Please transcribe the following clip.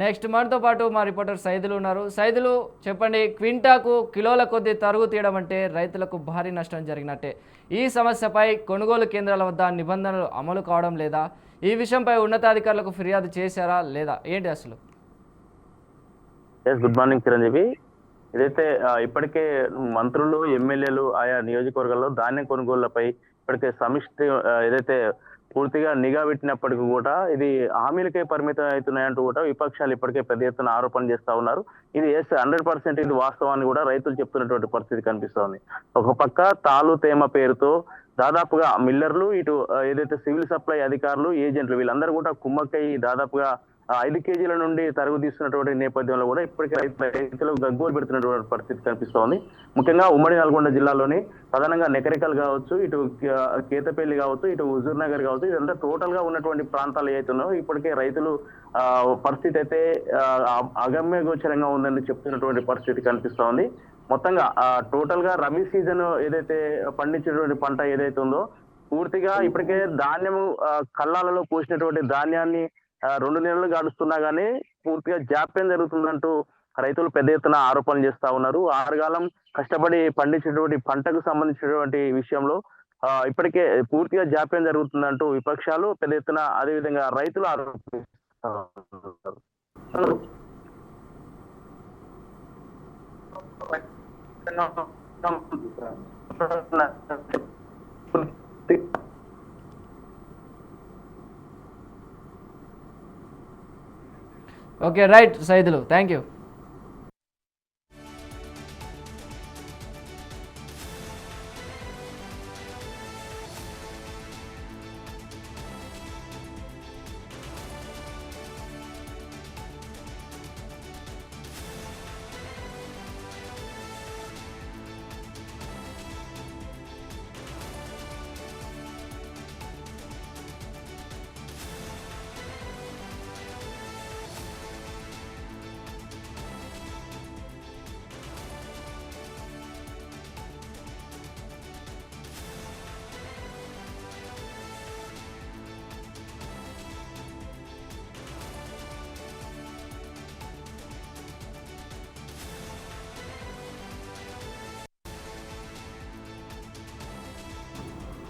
Next మనతో పాటు మా రిపోర్టర్ సైదులు ఉన్నారు. సైదులు చెప్పండి, క్వింటాకు కిలోల కొద్ది తరుగు తీయడం అంటే రైతులకు భారీ నష్టం జరిగినట్టే. ఈ సమస్యపై కొనుగోలు కేంద్రాల వద్ద నిబంధనలు అమలు కావడం లేదా? ఈ విషయంపై ఉన్నతాధికారులకు ఫిర్యాదు చేశారా లేదా? ఏంటి అసలు? Good morning Chiranjeevi. ఇదైతే ఇప్పటికే మంత్రులు, ఎమ్మెల్యేలు ఆయా నియోజకవర్గాల్లో ధాన్యం కొనుగోళ్లపై ఇప్పటికే సమిష్టి ఏదైతే పూర్తిగా నిఘా పెట్టినప్పటికీ కూడా ఇది హామీలకే పరిమితం అవుతున్నాయంటూ కూడా విపక్షాలు ఇప్పటికే పెద్ద ఎత్తున ఆరోపణలు చేస్తా ఉన్నారు. ఇది 100% ఇది వాస్తవాన్ని కూడా రైతులు చెప్తున్నటువంటి పరిస్థితి కనిపిస్తోంది. ఒక పక్క తాలు తేమ పేరుతో దాదాపుగా మిల్లర్లు, ఇటు ఏదైతే సివిల్ సప్లై అధికారులు, ఏజెంట్లు వీళ్ళందరూ కూడా కుమ్మక్కై దాదాపుగా 5 కేజీల నుండి తరుగు తీస్తున్నటువంటి నేపథ్యంలో కూడా ఇప్పటికే రైతులు గగ్గోలు పెడుతున్నటువంటి పరిస్థితి కనిపిస్తోంది. ముఖ్యంగా ఉమ్మడి నల్గొండ జిల్లాలోని ప్రధానంగా నెకరికల్ కావచ్చు, ఇటు కేతపల్లి కావచ్చు, ఇటు హుజూర్ నగర్ కావచ్చు, ఇదంతా టోటల్ గా ఉన్నటువంటి ప్రాంతాలు ఏవైతున్నాయో ఇప్పటికే రైతులు పరిస్థితి అయితే అగమ్య గోచరంగా ఉందని చెప్తున్నటువంటి పరిస్థితి కనిపిస్తోంది. మొత్తంగా టోటల్ గా రబీ సీజన్ ఏదైతే పండించినటువంటి పంట ఏదైతే ఉందో పూర్తిగా ఇప్పటికే ధాన్యము కల్లాలలో పోసినటువంటి ధాన్యాన్ని 2 నెలలు గడుస్తున్నా గానీ పూర్తిగా జాప్యం జరుగుతుందంటూ రైతులు పెద్ద ఎత్తున ఆరోపణలు చేస్తా ఉన్నారు. ఆరుగాలం కష్టపడి పండించినటువంటి పంటకు సంబంధించినటువంటి విషయంలో ఇప్పటికే పూర్తిగా జాప్యం జరుగుతుందంటూ విపక్షాలు పెద్ద ఎత్తున, అదేవిధంగా రైతులు ఆరోపిస్తా ఉన్నారు. Okay, right Saidulu, thank you.